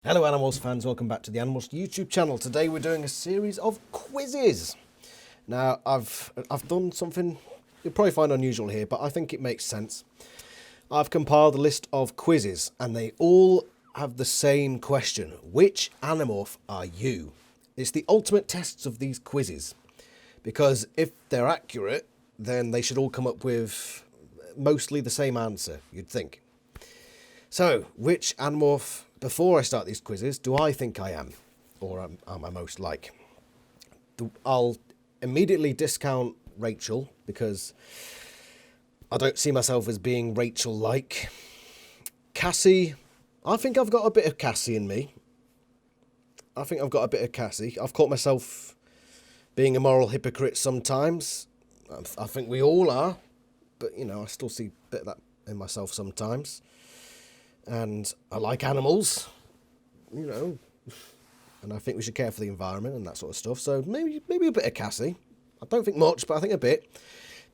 Hello Animorphs fans, welcome back to the Animorphs YouTube channel. Today we're doing a series of quizzes. Now I've done something you'll probably find unusual here, but I think it makes sense. I've compiled a list of quizzes and they all have the same question. Which Animorph are you? It's the ultimate tests of these quizzes, because if they're accurate then they should all come up with mostly the same answer, you'd think. So, which Animorph, before I start these quizzes, do I think I am? Or am I most like? I'll immediately discount Rachel, because I don't see myself as being Rachel-like. Cassie, I think I've got a bit of Cassie in me. I've caught myself being a moral hypocrite sometimes. I think we all are. But, you know, I still see a bit of that in myself sometimes. And I like animals, you know, and I think we should care for the environment and that sort of stuff. So maybe a bit of Cassie. I don't think much, but I think a bit.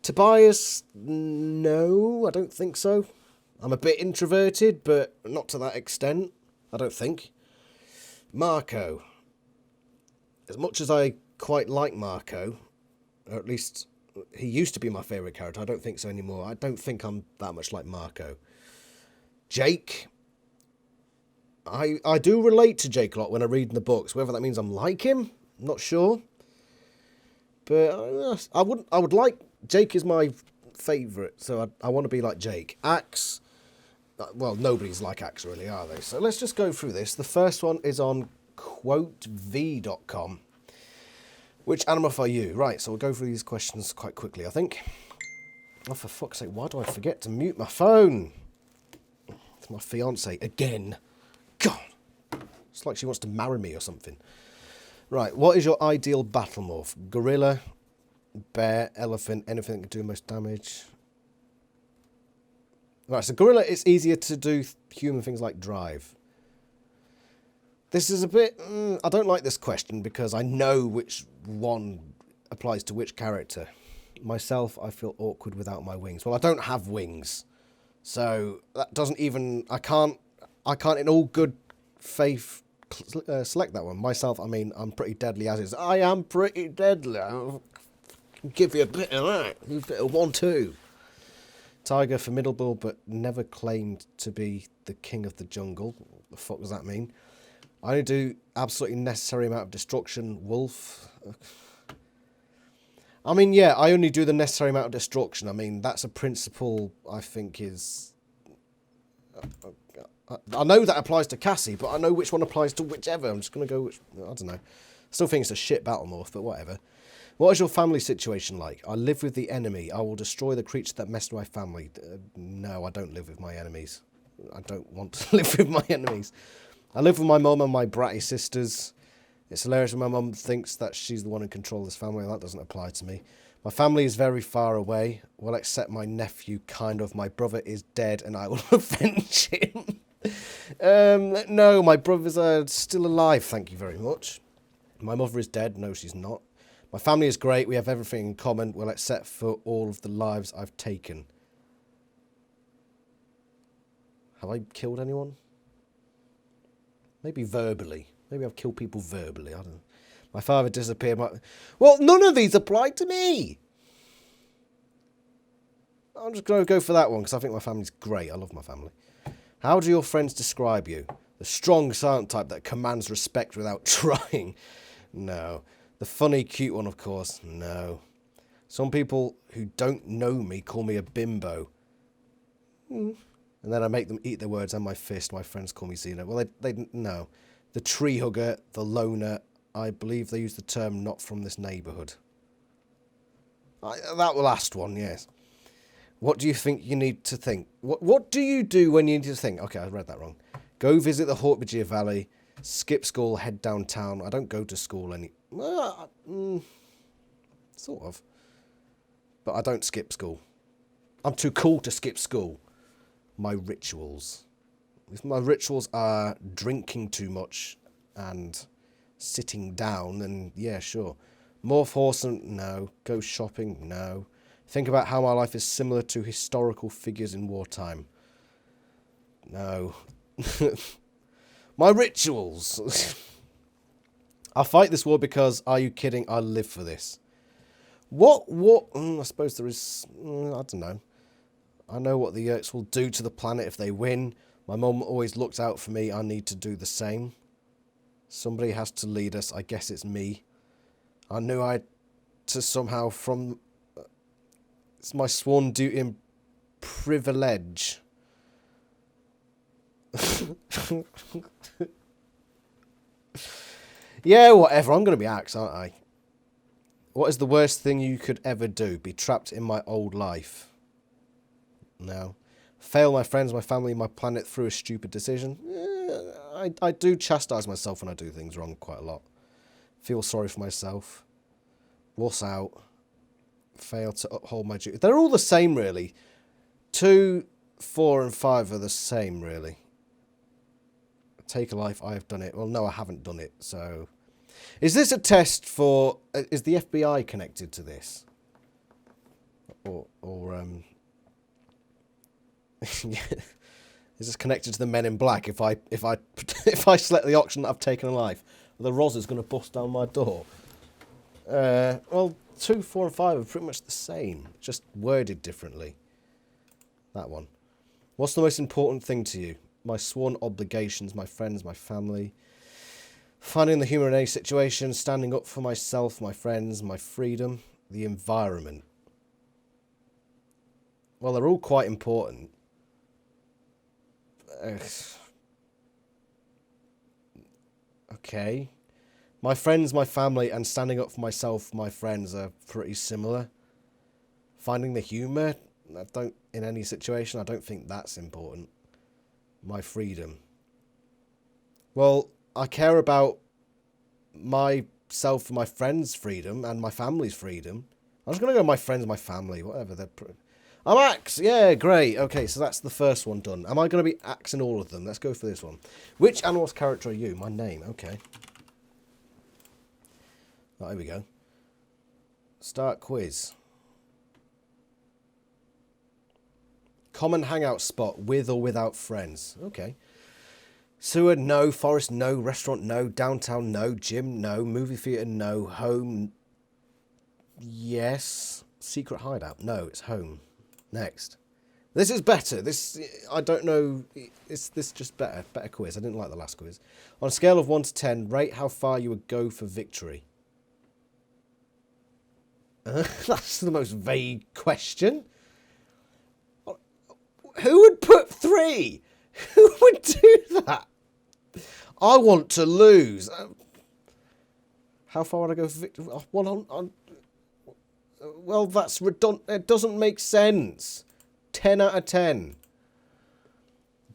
Tobias, no, I don't think so. I'm a bit introverted, but not to that extent, I don't think. Marco. As much as I quite like Marco, or at least he used to be my favourite character, I don't think so anymore. I don't think I'm that much like Marco. Jake, I do relate to Jake a lot when I read in the books. Whether that means I'm like him, I'm not sure. But I would like, Jake is my favourite, so I want to be like Jake. Axe, well, nobody's like Axe really, are they? So let's just go through this. The first one is on quotev.com. Which Animorph are you? Right, so we'll go through these questions quite quickly, I think. Oh, for fuck's sake, why do I forget to mute my phone? My fiance again. God, it's like she wants to marry me or something. Right, what is your ideal battle morph? Gorilla, bear, elephant, anything that can do most damage. Right, so gorilla, it's easier to do human things like drive. This is a bit... I don't like this question because I know which one applies to which character. Myself, I feel awkward without my wings. Well, I don't have wings. So that doesn't even, I can't in all good faith select that one. Myself, I mean, I'm pretty deadly as is. I am pretty deadly. I'll give you a bit of that. A bit of 1-2. Tiger, formidable, but never claimed to be the king of the jungle. What the fuck does that mean? I only do absolutely necessary amount of destruction. Wolf. I mean, yeah, I only do the necessary amount of destruction. I mean, that's a principle I think is... I know that applies to Cassie, but I know which one applies to whichever. I'm just going to go which... I don't know. Still think it's a shit battle morph, but whatever. What is your family situation like? I live with the enemy. I will destroy the creature that messed with my family. No, I don't live with my enemies. I don't want to live with my enemies. I live with my mum and my bratty sisters. It's hilarious when my mum thinks that she's the one in control of this family. That doesn't apply to me. My family is very far away. Well, except my nephew, kind of. My brother is dead and I will avenge him. No, my brothers are still alive, thank you very much. My mother is dead. No, she's not. My family is great. We have everything in common. Well, except for all of the lives I've taken. Have I killed anyone? Maybe verbally. Maybe I've killed people verbally. I don't know. My father disappeared. Well, none of these apply to me. I'm just going to go for that one because I think my family's great. I love my family. How do your friends describe you? The strong, silent type that commands respect without trying. No. The funny, cute one, of course. No. Some people who don't know me call me a bimbo. And then I make them eat their words and my fist. My friends call me Xena. Well, they no. The tree hugger, the loner, I believe they use the term not from this neighbourhood. That last one, yes. What do you think you need to think? What do you do when you need to think? Okay, I read that wrong. Go visit the Hortbridge Valley, skip school, head downtown. I don't go to school sort of. But I don't skip school. I'm too cool to skip school. My rituals. If my rituals are drinking too much and sitting down, then yeah, sure. Morph horse, no. Go shopping, no. Think about how my life is similar to historical figures in wartime. No. My rituals. I fight this war because, are you kidding? I live for this. What, I suppose there is, I don't know. I know what the Yeerks will do to the planet if they win. My mum always looked out for me. I need to do the same. Somebody has to lead us. I guess it's me. I knew I had to somehow from... It's my sworn duty and privilege. Yeah, whatever. I'm going to be axed, aren't I? What is the worst thing you could ever do? Be trapped in my old life. No. Fail my friends, my family, my planet through a stupid decision. I do chastise myself when I do things wrong quite a lot. Feel sorry for myself. Wuss out. Fail to uphold my duty. They're all the same, really. 2, 4, and 5 are the same, really. Take a life, I have done it. Well, no, I haven't done it, so... Is this a test for... Is the FBI connected to this? Or yeah. Is this connected to the Men in Black? If I select the option that I've taken a life, the Roz is going to bust down my door. Well, 2, 4, and 5 are pretty much the same, just worded differently. That one. What's the most important thing to you? My sworn obligations, my friends, my family. Finding the humour in any situation, standing up for myself, my friends, my freedom, the environment. Well, they're all quite important. Okay. My friends, my family, and standing up for myself, my friends are pretty similar. Finding the humour, in any situation, I don't think that's important. My freedom. Well, I care about myself and my friends' freedom and my family's freedom. I'm just going to go my friends, my family, whatever. I'm axe! Yeah, great. Okay, so that's the first one done. Am I going to be axing all of them? Let's go for this one. Which Animorphs character are you? My name. Okay. Oh, here we go. Start quiz. Common hangout spot with or without friends. Okay. Sewer, no. Forest, no. Restaurant, no. Downtown, no. Gym, no. Movie theatre, no. Home, yes. Secret hideout, no. It's home. Next. This is better. This, I don't know. Is this just better? Better quiz. I didn't like the last quiz. On a scale of 1 to 10, rate how far you would go for victory. That's the most vague question. Who would put 3? Who would do that? I want to lose. How far would I go for victory? Well, that's redundant. It doesn't make sense. 10 out of 10.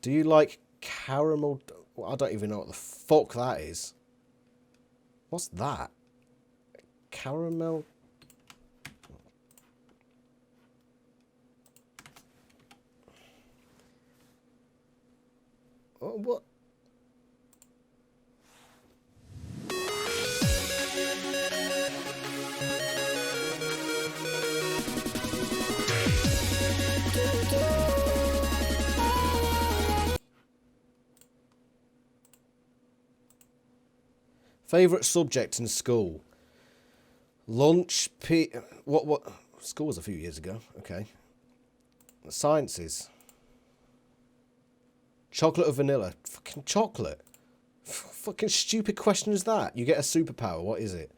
Do you like caramel? Well, I don't even know what the fuck that is. What's that? Caramel? Oh, what? Favourite subject in school? Lunch, what? School was a few years ago. Okay. Sciences. Chocolate or vanilla? Fucking chocolate. Fucking stupid question is that? You get a superpower. What is it?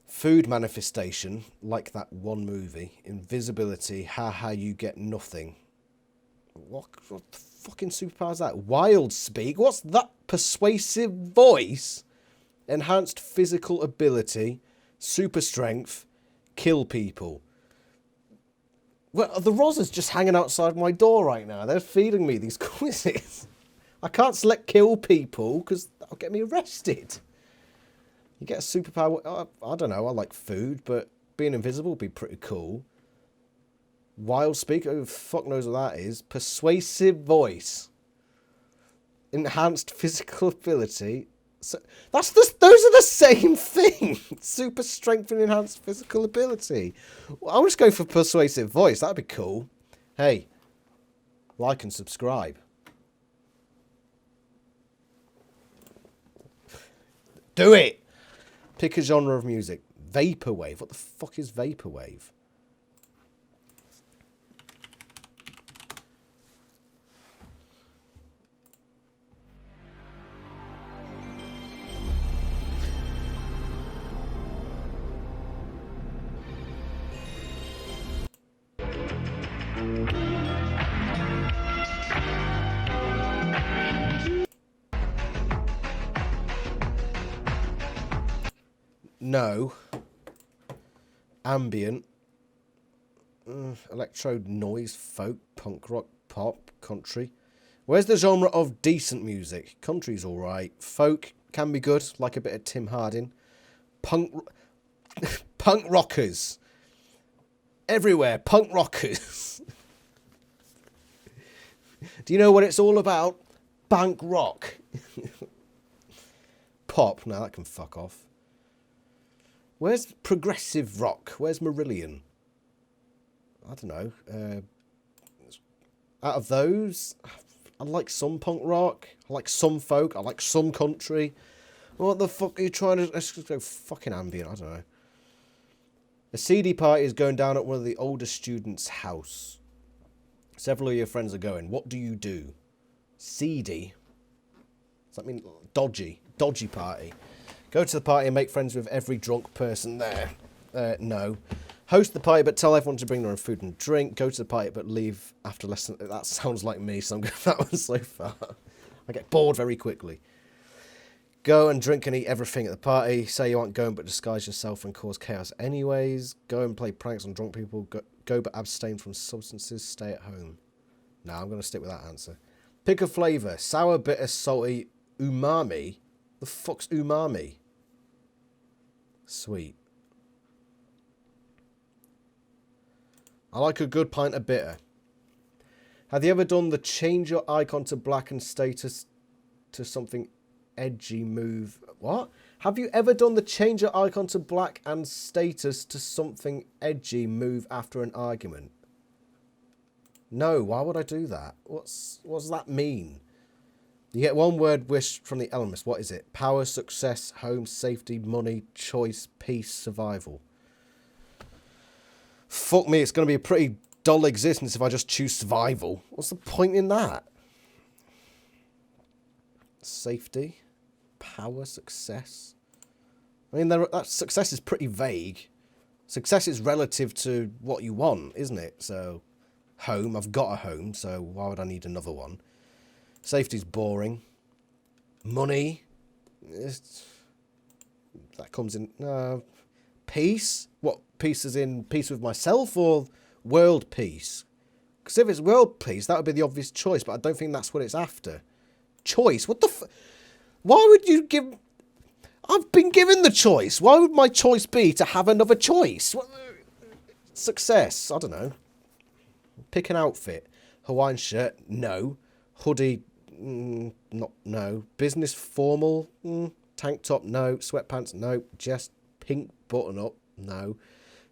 Food manifestation, like that one movie. Invisibility. Haha, you get nothing. What the fucking superpower is that? Wild speak? What's that? Persuasive voice? Enhanced physical ability. Super strength. Kill people. Well, the Rozzers just hanging outside my door right now. They're feeding me these quizzes. I can't select kill people because that'll get me arrested. You get a superpower. I don't know. I like food, but being invisible would be pretty cool. Wild speak. Who the fuck knows what that is? Persuasive voice. Enhanced physical ability. So those are the same thing. Super strength and enhanced physical ability. Well, I'm just going for persuasive voice. That'd be cool. Hey, like and subscribe. Do it! Pick a genre of music. Vaporwave. What the fuck is vaporwave? No. Ambient. Electro, noise, folk, punk rock, pop, country. Where's the genre of decent music? Country's alright. Folk can be good, like a bit of Tim Hardin. Punk rockers. Everywhere, punk rockers. Do you know what it's all about? Punk rock. Pop. No, that can fuck off. Where's progressive rock? Where's Marillion? I don't know. Out of those, I like some punk rock. I like some folk. I like some country. What the fuck are you trying to... Let's just go fucking ambient. I don't know. A CD party is going down at one of the older students' house. Several of your friends are going. What do you do? Seedy? Does that mean dodgy? Dodgy party. Go to the party and make friends with every drunk person there. No. Host the party but tell everyone to bring their own food and drink. Go to the party but leave after less than... That sounds like me, so I'm going with that one so far. I get bored very quickly. Go and drink and eat everything at the party. Say you aren't going but disguise yourself and cause chaos anyways. Go and play pranks on drunk people. Go but abstain from substances. Stay at home. No, I'm going to stick with that answer. Pick a flavour. Sour, bitter, salty, umami. The fuck's umami? Sweet. I like a good pint of bitter. Have you ever done the change your icon to black and status to something edgy move? What? Have you ever done the change your icon to black and status to something edgy move after an argument? No, why would I do that? What does that mean? You get one word wish from the elements. What is it? Power, success, home, safety, money, choice, peace, survival. Fuck me, it's going to be a pretty dull existence if I just choose survival. What's the point in that? Safety, power, success. I mean, that success is pretty vague. Success is relative to what you want, isn't it? So, home, I've got a home, so why would I need another one? Safety's boring. Money, that comes in... peace? What, peace is in peace with myself or world peace? Because if it's world peace, that would be the obvious choice, but I don't think that's what it's after. Choice? What the why would you give... I've been given the choice. Why would my choice be to have another choice? What... Success? I don't know. Pick an outfit. Hawaiian shirt? No. Hoodie? Not no. Business formal? Tank top? No. Sweatpants? No. Just pink button up? No.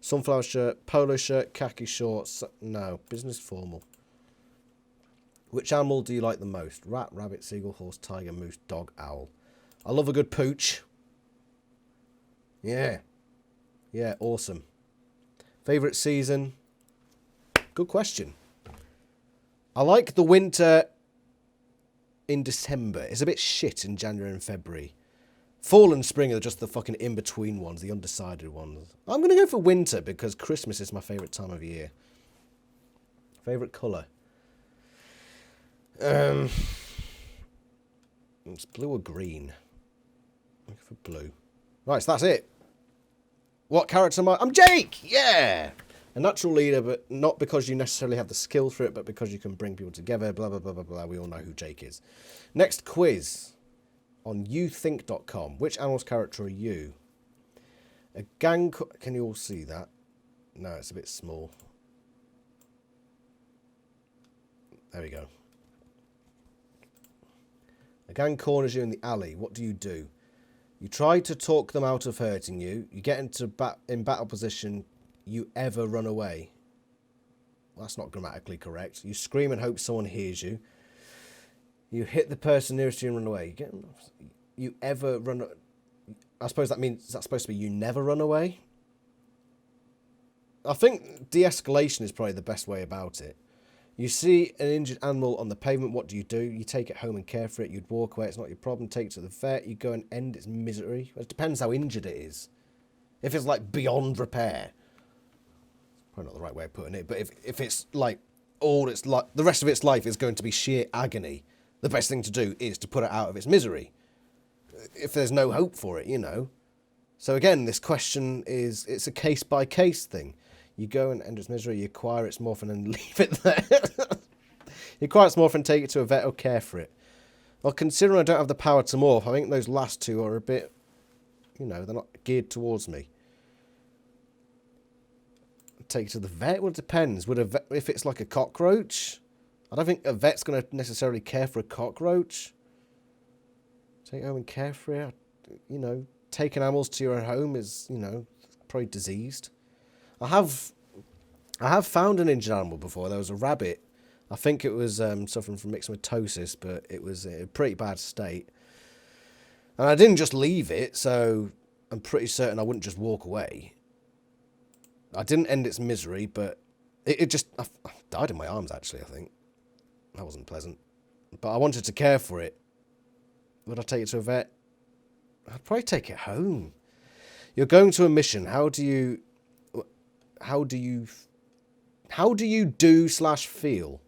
Sunflower shirt? Polo shirt? Khaki shorts? No. Business formal. Which animal do you like the most? Rat, rabbit, seagull, horse, tiger, moose, dog, owl. I love a good pooch. Yeah. Yeah, awesome. Favourite season? Good question. I like the winter in December. It's a bit shit in January and February. Fall and spring are just the fucking in-between ones, the undecided ones. I'm going to go for winter because Christmas is my favourite time of year. Favourite colour? It's blue or green? Look for blue. Right, so that's it. What character am I? I'm Jake! Yeah! A natural leader, but not because you necessarily have the skill for it, but because you can bring people together, blah, blah, blah, blah, blah. We all know who Jake is. Next quiz on youthink.com. Which animal's character are you? A gang... Can you all see that? No, it's a bit small. There we go. A gang corners you in the alley. What do? You try to talk them out of hurting you. You get into in battle position. You ever run away. Well, that's not grammatically correct. You scream and hope someone hears you. You hit the person nearest you and run away. You ever run... I suppose that means that's supposed to be you never run away. I think de-escalation is probably the best way about it. You see an injured animal on the pavement, what do? You take it home and care for it. You'd walk away, it's not your problem. Take it to the vet, you go and end its misery. It depends how injured it is. If it's like beyond repair, probably not the right way of putting it, but if it's like all its like the rest of its life is going to be sheer agony, the best thing to do is to put it out of its misery. If there's no hope for it, you know. So again, this question is, it's a case-by-case thing. You go and end its misery, you acquire its morphin and leave it there. You acquire its morphin, take it to a vet or care for it. Well, considering I don't have the power to morph, I think those last two are a bit, you know, they're not geared towards me. Take it to the vet? Well, it depends. Would a vet, if it's like a cockroach, I don't think a vet's going to necessarily care for a cockroach. Take it home and care for it. You know, taking animals to your home is, you know, probably diseased. I have found an injured animal before. There was a rabbit. I think it was suffering from myxomatosis, but it was in a pretty bad state. And I didn't just leave it, so I'm pretty certain I wouldn't just walk away. I didn't end its misery, but it just... I died in my arms, actually, I think. That wasn't pleasant. But I wanted to care for it. Would I take it to a vet? I'd probably take it home. You're going to a mission. How do you do/feel?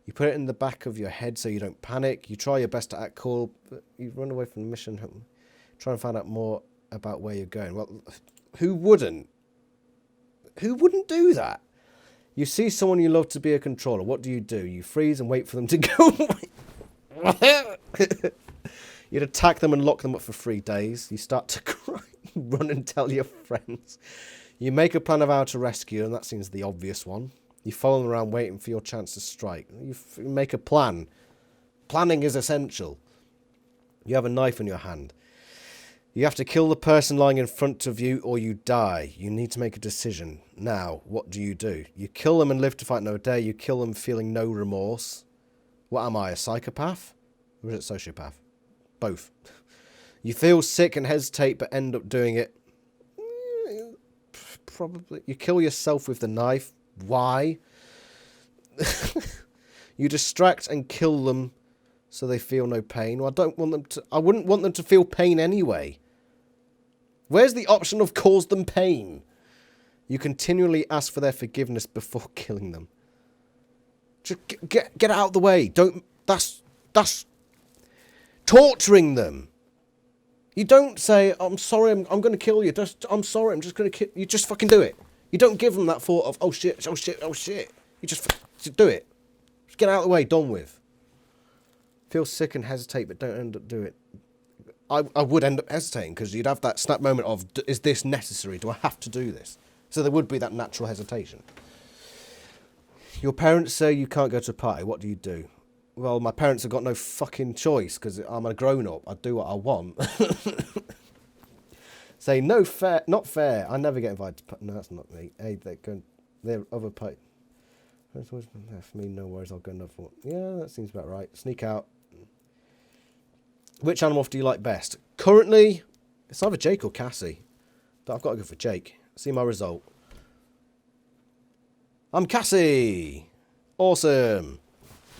You put it in the back of your head so you don't panic. You try your best to act cool, but you run away from the mission. Try and find out more about where you're going. Well, who wouldn't? Who wouldn't do that? You see someone you love to be a controller. What do? You freeze and wait for them to go away. You'd attack them and lock them up for 3 days. You start to cry, run and tell your friends. You make a plan of how to rescue, and that seems the obvious one. You follow them around waiting for your chance to strike. You make a plan. Planning is essential. You have a knife in your hand. You have to kill the person lying in front of you or you die. You need to make a decision. Now, what do? You kill them and live to fight another day. You kill them feeling no remorse. What am I, a psychopath? Or is it sociopath? Both. You feel sick and hesitate but end up doing it. Probably. You kill yourself with the knife. Why? You distract and kill them so they feel no pain. Well, I wouldn't want them to feel pain anyway. Where's the option of cause them pain? You continually ask for their forgiveness before killing them. Just get out of the way. That's torturing them. You don't say, I'm sorry, I'm going to kill you. I'm sorry, I'm just going to kill you. Just fucking do it. You don't give them that thought of, oh shit, oh shit, oh shit. You just do it. Just get out of the way, done with. Feel sick and hesitate, but don't end up doing it. I would end up hesitating, because you'd have that snap moment of, is this necessary? Do I have to do this? So there would be that natural hesitation. Your parents say you can't go to a party. What do? Well, my parents have got no fucking choice, because I'm a grown-up. I do what I want. Say, no, fair, not fair. I never get invited to... No, that's not me. Hey, they're other party. For me, no worries, I'll go another one. Yeah, that seems about right. Sneak out. Which Animorph do you like best? Currently, it's either Jake or Cassie. But I've got to go for Jake. See my result. I'm Cassie! Awesome!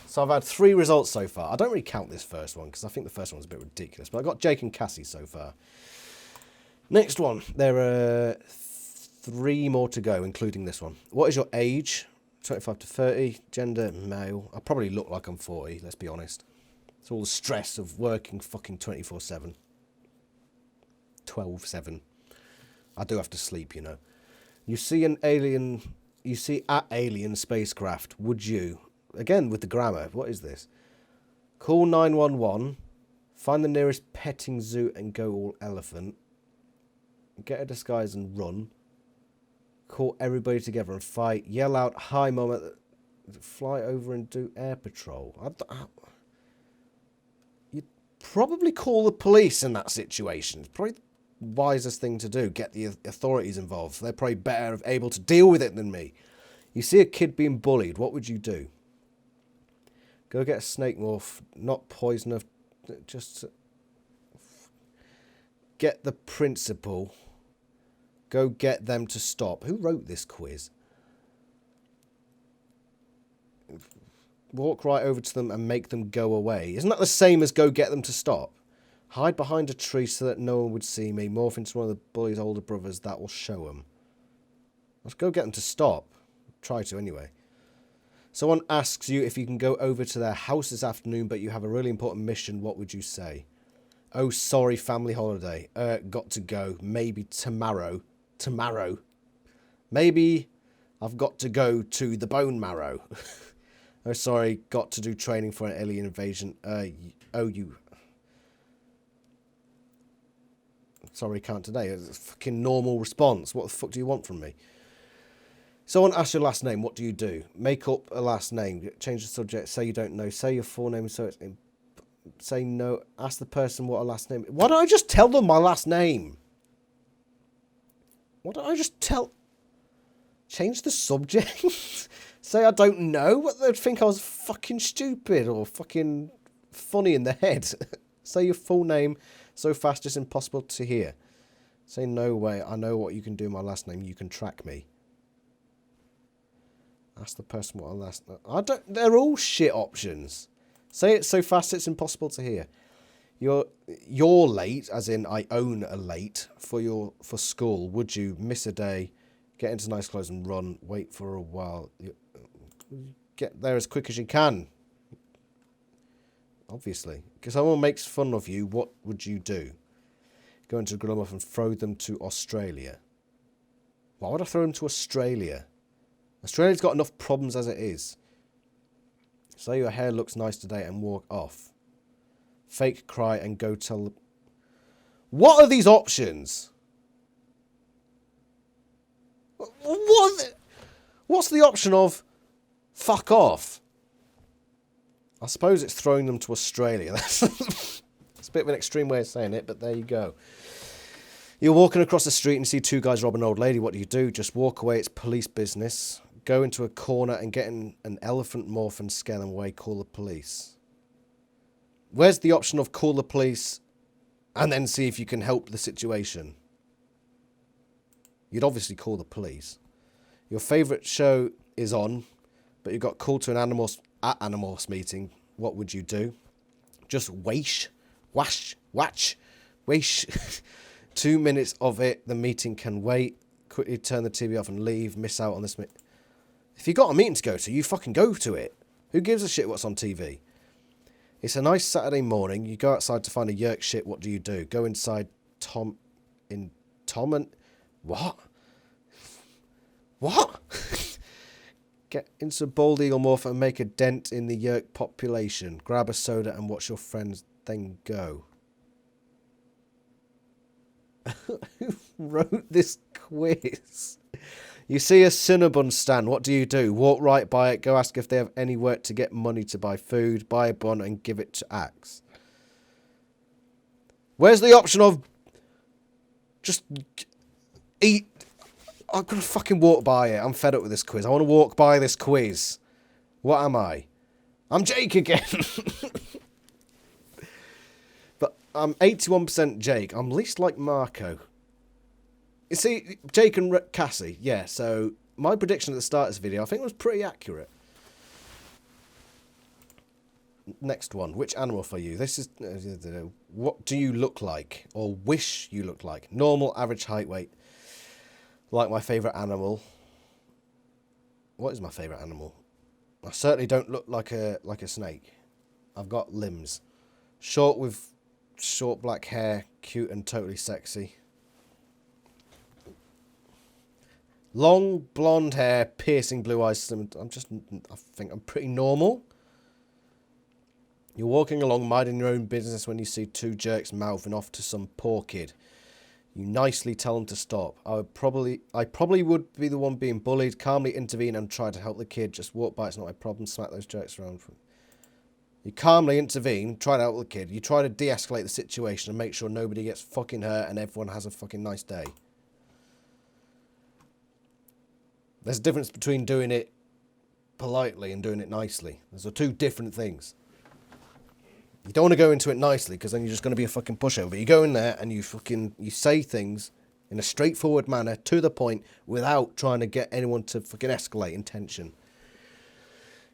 So I've had 3 results so far. I don't really count this first one, because I think the first one was a bit ridiculous. But I got Jake and Cassie so far. Next one. There are 3 more to go, including this one. What is your age? 25 to 30. Gender, male. I probably look like I'm 40, let's be honest. It's all the stress of working fucking 24/7. 12/7. I do have to sleep, you know. You see an alien... You see at alien spacecraft. Would you... Again, with the grammar. What is this? Call 911. Find the nearest petting zoo and go all elephant. Get a disguise and run. Call everybody together and fight. Yell out, hi, mama. Fly over and do air patrol. You'd probably call the police in that situation. It's probably the wisest thing to do. Get the authorities involved. They're probably better able to deal with it than me. You see a kid being bullied. What would you do? Go get a snake morph. Not poison. Just... get the principal. Go get them to stop. Who wrote this quiz? Walk right over to them and make them go away. Isn't that the same as go get them to stop? Hide behind a tree so that no one would see me. Morph into one of the bully's older brothers. That will show them. Let's go get them to stop. Try to anyway. Someone asks you if you can go over to their house this afternoon, but you have a really important mission. What would you say? Oh, sorry, family holiday. Got to go. Maybe tomorrow. Tomorrow. Maybe I've got to go to the bone marrow. Oh, sorry, got to do training for an alien invasion. You. Sorry, can't today. It's a fucking normal response. What the fuck do you want from me? Someone asks your last name. What do you do? Make up a last name. Change the subject. Say you don't know. Say your full name. So it's say no. Ask the person what a last name. Why don't I just tell them my last name? Why don't I just tell? Change the subject. Say I don't know. What, they'd think I was fucking stupid or fucking funny in the head. Say your full name so fast it's impossible to hear. Say no way. I know what you can do. My last name. You can track me. Ask the person what a last name. I don't. They're all shit options. Say it so fast it's impossible to hear. You're late, as in I own a late for school. Would you miss a day? Get into nice clothes and run. Wait for a while. Get there as quick as you can. Obviously. Because someone makes fun of you, what would you do? Go into a grill off and throw them to Australia. Why would I throw them to Australia? Australia's got enough problems as it is. Say your hair looks nice today and walk off. Fake cry and go tell... What are these options? What's the option of fuck off? I suppose it's throwing them to Australia. That's a bit of an extreme way of saying it, but there you go. You're walking across the street and see two guys rob an old lady. What do? Just walk away. It's police business. Go into a corner and get in an elephant morph and scare them away. Call the police. Where's the option of call the police and then see if you can help the situation? You'd obviously call the police. Your favourite show is on, but you got called to an Animorphs meeting. What would you do? Just watch. 2 minutes of it. The meeting can wait. Quickly turn the TV off and leave. Miss out on this. If you got a meeting to go to, you fucking go to it. Who gives a shit what's on TV? It's a nice Saturday morning. You go outside to find a yerk shit. What do? Go inside Tom and... What? What? Get into Bald Eagle Morph and make a dent in the yerk population. Grab a soda and watch your friends, then go. Who wrote this quiz? You see a Cinnabon stand. What do? Walk right by it. Go ask if they have any work to get money to buy food. Buy a bun and give it to Axe. Where's the option of just eat? I'm going to fucking walk by it. I'm fed up with this quiz. I want to walk by this quiz. What am I? I'm Jake again. But I'm 81% Jake. I'm least like Marco. You see, Jake and Cassie, yeah, so my prediction at the start of this video, I think was pretty accurate. Next one, which Animorph are you? This is, what do you look like, or wish you looked like? Normal, average height, weight. Like my favourite animal. What is my favourite animal? I certainly don't look like a snake. I've got limbs. Short with short black hair, cute and totally sexy. Long blonde hair, piercing blue eyes. I think I'm pretty normal. You're walking along, minding your own business when you see two jerks mouthing off to some poor kid. You nicely tell them to stop. I probably would be the one being bullied. Calmly intervene and try to help the kid. Just walk by, it's not my problem. Smack those jerks around. You calmly intervene, try to help the kid. You try to de-escalate the situation and make sure nobody gets fucking hurt and everyone has a fucking nice day. There's a difference between doing it politely and doing it nicely. Those are two different things. You don't want to go into it nicely because then you're just going to be a fucking pushover. You go in there and you say things in a straightforward manner, to the point, without trying to get anyone to fucking escalate in tension.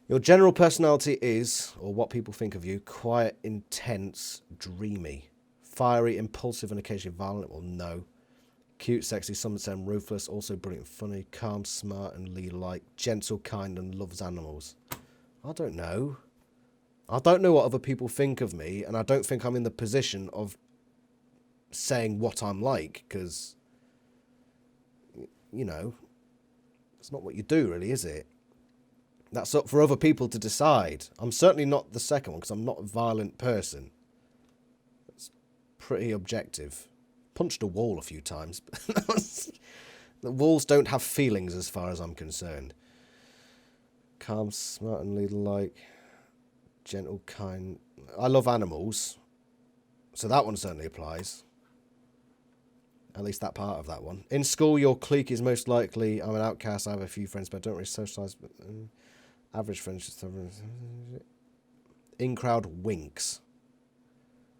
Your general personality is, or what people think of you, quiet, intense, dreamy, fiery, impulsive, and occasionally violent. Well, no. Cute, sexy, some say I'm ruthless, also brilliant, funny, calm, smart, and leader-like, gentle, kind, and loves animals. I don't know. I don't know what other people think of me, and I don't think I'm in the position of saying what I'm like, because, you know, it's not what you do, really, is it? That's up for other people to decide. I'm certainly not the second one, because I'm not a violent person. It's pretty objective. Punched a wall a few times, but the walls don't have feelings as far as I'm concerned. Calm, smart, and leader-like. Gentle, kind. I love animals, so that one certainly applies. At least that part of that one. In school, your clique is most likely. I'm an outcast. I have a few friends, but I don't really socialise. But average friends. In crowd winks.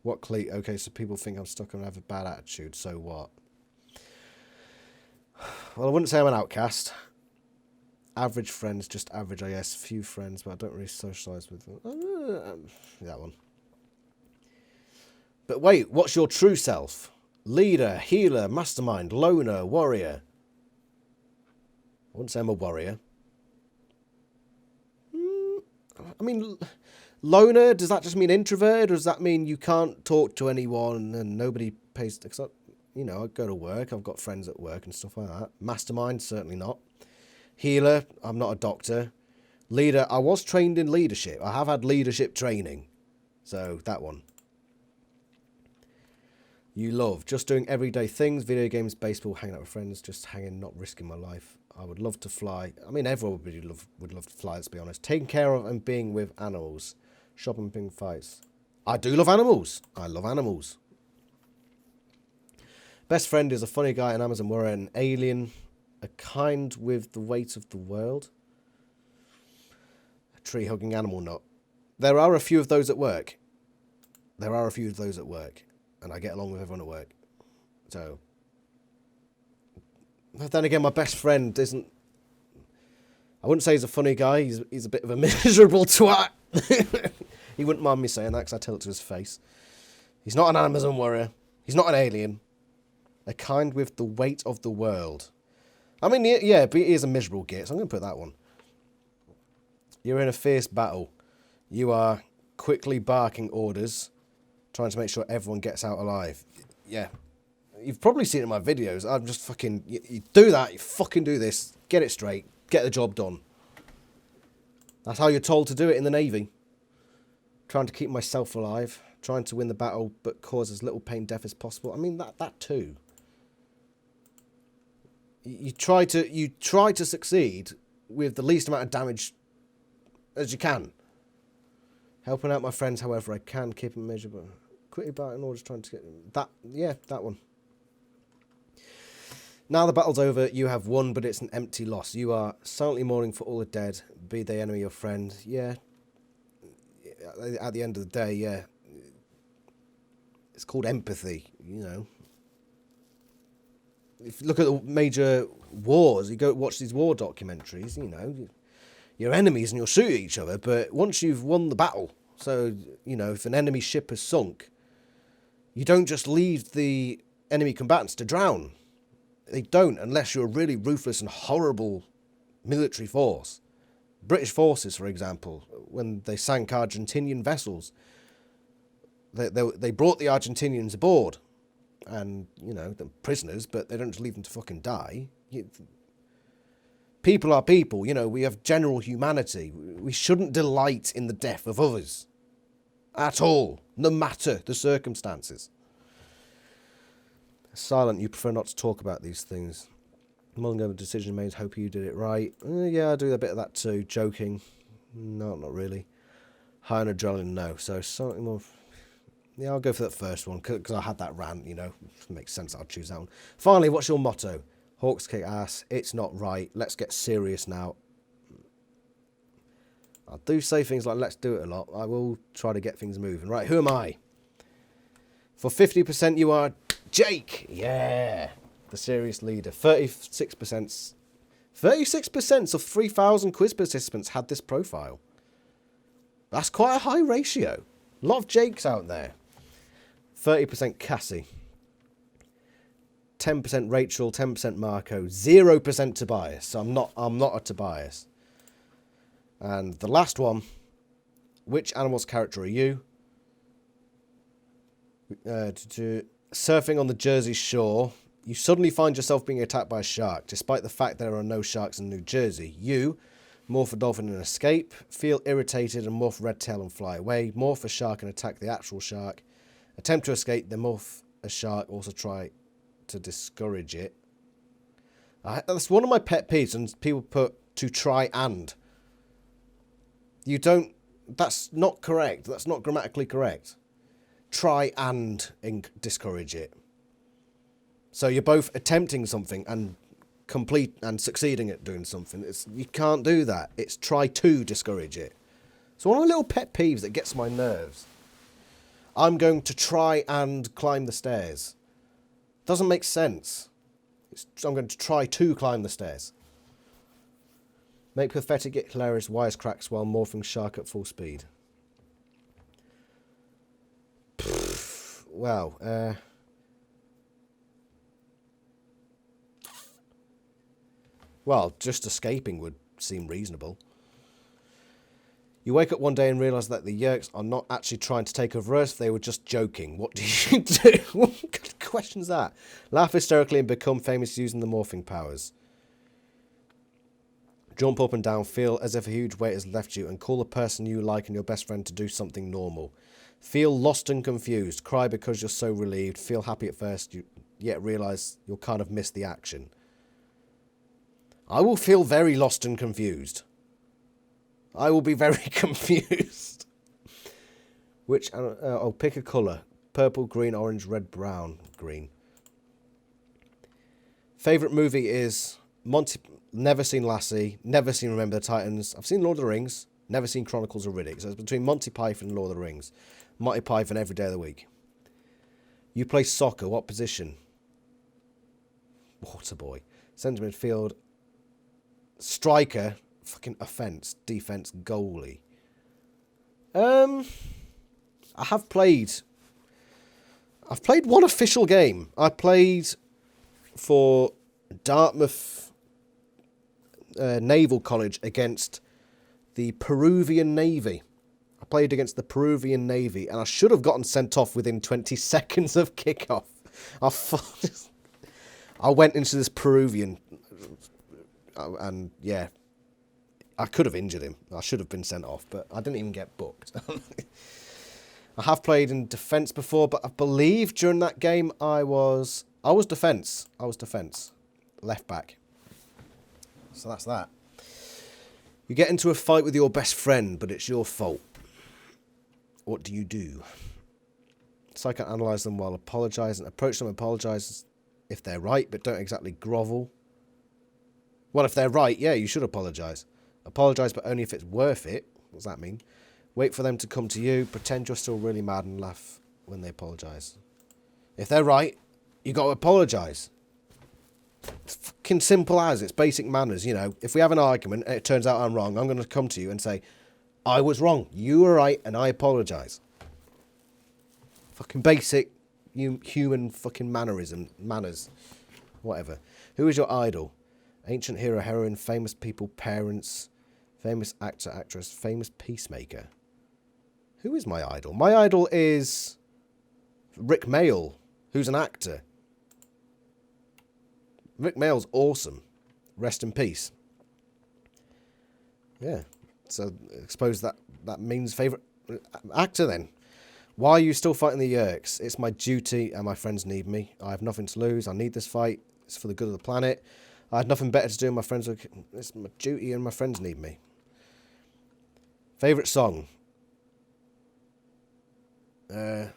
What clique? Okay, so people think I'm stuck and have a bad attitude. So what? Well, I wouldn't say I'm an outcast. Average friends, just average, I guess. Few friends, but I don't really socialise with them. That one. But wait, what's your true self? Leader, healer, mastermind, loner, warrior. I wouldn't say I'm a warrior. I mean, loner, does that just mean introvert? Or does that mean you can't talk to anyone and nobody pays... Except, you know, I go to work, I've got friends at work and stuff like that. Mastermind, certainly not. Healer, I'm not a doctor. Leader, I was trained in leadership. I have had leadership training. So, that one. You love just doing everyday things, video games, baseball, hanging out with friends, just hanging, not risking my life. I would love to fly. I mean, everyone would love to fly, let's be honest. Taking care of and being with animals. Shopping, ping fights. I do love animals. I love animals. Best friend is a funny guy, an Amazon warrior, an alien, a kind with the weight of the world. A tree-hugging animal nut. There are a few of those at work. And I get along with everyone at work. So. But then again, my best friend isn't... I wouldn't say he's a funny guy. He's a bit of a miserable twat. He wouldn't mind me saying that because I tell it to his face. He's not an Amazon warrior. He's not an alien. A kind with the weight of the world. I mean, yeah, but he is a miserable git, so I'm going to put that one. You're in a fierce battle. You are quickly barking orders, trying to make sure everyone gets out alive. Yeah. You've probably seen it in my videos. I'm just fucking... You do that, you fucking do this. Get it straight. Get the job done. That's how you're told to do it in the Navy. Trying to keep myself alive. Trying to win the battle, but cause as little pain, death as possible. I mean, that too. You try to succeed with the least amount of damage as you can. Helping out my friends however I can, keeping measurable. Quickly batting orders, trying to get that. Yeah, that one. Now the battle's over, you have won, but it's an empty loss. You are silently mourning for all the dead, be they enemy or friend. Yeah. At the end of the day, yeah. It's called empathy, you know. If you look at the major wars, you go watch these war documentaries, you know, you're enemies and you'll shoot at each other, but once you've won the battle, so, you know, if an enemy ship has sunk, you don't just leave the enemy combatants to drown. They don't, unless you're a really ruthless and horrible military force. British forces, for example, when they sank Argentinian vessels, they brought the Argentinians aboard. And, you know, they're prisoners, but they don't just leave them to fucking die. People are people, you know, we have general humanity. We shouldn't delight in the death of others. At all. No matter the circumstances. Silent, you prefer not to talk about these things. Mulling over decision made, hope you did it right. Yeah, I do a bit of that too. Joking. No, not really. High on adrenaline, no. So, something more... Yeah, I'll go for that first one, because I had that rant, you know. It makes sense I'll choose that one. Finally, what's your motto? Hawks kick ass. It's not right. Let's get serious now. I do say things like let's do it a lot. I will try to get things moving. Right, who am I? For 50% you are Jake. Yeah. The serious leader. 36%. 36% of 3,000 quiz participants had this profile. That's quite a high ratio. A lot of Jakes out there. 30% Cassie. 10% Rachel, 10% Marco, 0% Tobias. So I'm not a Tobias. And the last one, which animal's character are you? Surfing on the Jersey Shore, you suddenly find yourself being attacked by a shark, despite the fact there are no sharks in New Jersey. You morph a dolphin and escape, feel irritated and morph red tail and fly away, morph a shark and attack the actual shark, attempt to escape, then morph a shark, also try to discourage it. That's one of my pet peeves, and people put to try and. You don't, that's not correct. That's not grammatically correct. Try and discourage it. So you're both attempting something and complete and succeeding at doing something. You can't do that. It's try to discourage it. So one of the little pet peeves that gets my nerves. I'm going to try and climb the stairs. Doesn't make sense. I'm going to try to climb the stairs. Make pathetic yet hilarious wisecracks while morphing shark at full speed. Wow. Well, just escaping would seem reasonable. You wake up one day and realise that the Yerks are not actually trying to take over Earth, they were just joking. What do you do? What kind of question's that? Laugh hysterically and become famous using the morphing powers. Jump up and down, feel as if a huge weight has left you, and call the person you like and your best friend to do something normal. Feel lost and confused, cry because you're so relieved, feel happy at first, yet realise you'll kind of miss the action. I will feel very lost and confused. I will be very confused. Which, I'll pick a colour. Purple, green, orange, red, brown, green. Favourite movie is Monty... Never seen Lassie, never seen Remember the Titans. I've seen Lord of the Rings, never seen Chronicles of Riddick. So it's between Monty Python and Lord of the Rings. Monty Python every day of the week. You play soccer, what position? Water boy. Centre midfield. Striker, fucking offence, defence, goalie. I've played one official game. I played for Dartmouth Naval College against the Peruvian Navy. I played against the Peruvian Navy, and I should have gotten sent off within 20 seconds of kickoff. I went into this Peruvian, and yeah, I could have injured him. I should have been sent off, but I didn't even get booked. I have played in defence before, but I believe during that game I was defence. I was defence. Left back. So that's that. You get into a fight with your best friend, but it's your fault. What do you do? Psychoanalyze them while apologising. Approach them and apologise if they're right, but don't exactly grovel. Well, if they're right, yeah, you should apologise. Apologise, but only if it's worth it. What does that mean? Wait for them to come to you. Pretend you're still really mad and laugh when they apologise. If they're right, you got to apologise. It's fucking simple as. It's basic manners, you know. If we have an argument and it turns out I'm wrong, I'm going to come to you and say, I was wrong. You were right and I apologise. Fucking basic human fucking manners. Whatever. Who is your idol? Ancient hero, heroine, famous people, parents, famous actor, actress, famous peacemaker. Who is my idol? My idol is Rick Mayall, who's an actor. Rick Mayall's awesome. Rest in peace. Yeah. So I suppose that means favourite actor then. Why are you still fighting the Yerks? It's my duty and my friends need me. I have nothing to lose. I need this fight. It's for the good of the planet. I had nothing better to do. My friends are... It's my duty and my friends need me. Favourite song? That's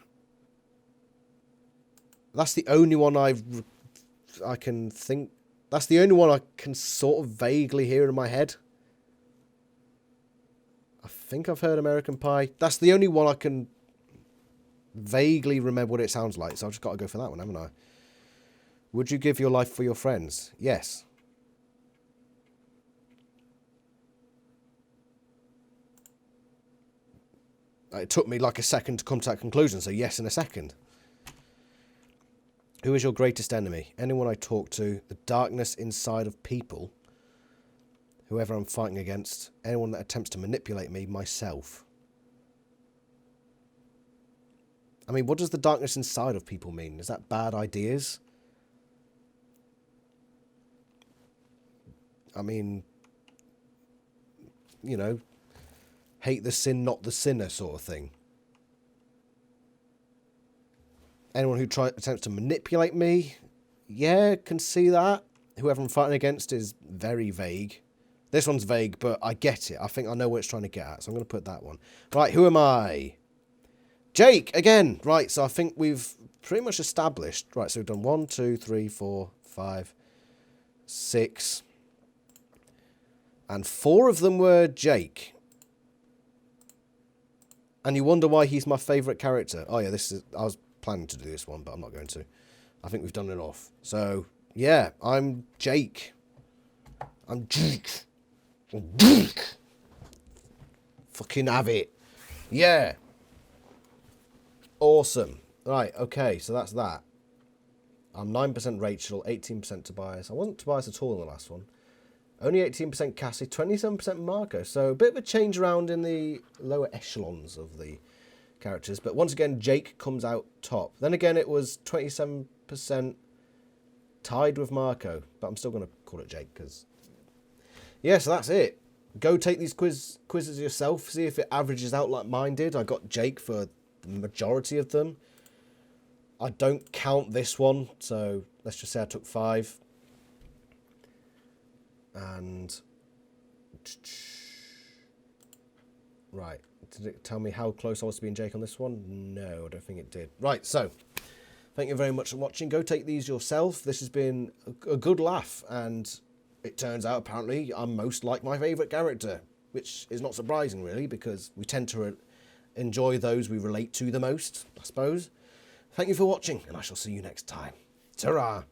the only one I can think... That's the only one I can sort of vaguely hear in my head. I think I've heard American Pie. That's the only one I can vaguely remember what it sounds like, so I've just got to go for that one, haven't I? Would you give your life for your friends? Yes. It took me like a second to come to that conclusion, so yes in a second. Who is your greatest enemy? Anyone I talk to, the darkness inside of people, whoever I'm fighting against, anyone that attempts to manipulate me, myself. I mean, what does the darkness inside of people mean? Is that bad ideas? I mean, you know, hate the sin, not the sinner sort of thing. Anyone who attempts to manipulate me, yeah, can see that. Whoever I'm fighting against is very vague. This one's vague, but I get it. I think I know what it's trying to get at, so I'm going to put that one. Right, who am I? Jake, again. Right, so I think we've pretty much established. Right, so we've done 1, 2, 3, 4, 5, 6. And 4 of them were Jake. And you wonder why he's my favourite character. Oh, yeah, I was planning to do this one, but I'm not going to. I think we've done enough. So, yeah, I'm Jake. I'm Jake. I'm Jake. Fucking have it. Yeah. Awesome. Right, okay, so that's that. I'm 9% Rachel, 18% Tobias. I wasn't Tobias at all in the last one. Only 18% Cassie, 27% Marco. So a bit of a change around in the lower echelons of the characters. But once again, Jake comes out top. Then again, it was 27% tied with Marco. But I'm still going to call it Jake because... yeah, so that's it. Go take these quizzes yourself. See if it averages out like mine did. I got Jake for the majority of them. I don't count this one. So let's just say I took 5. And right, did it tell me how close I was to being Jake on this one? No, I don't think it did. Right, so thank you very much for watching. Go take these yourself. This has been a good laugh, and it turns out apparently I'm most like my favourite character, which is not surprising really, because we tend to enjoy those we relate to the most, I suppose. Thank you for watching, and I shall see you next time. Ta-ra!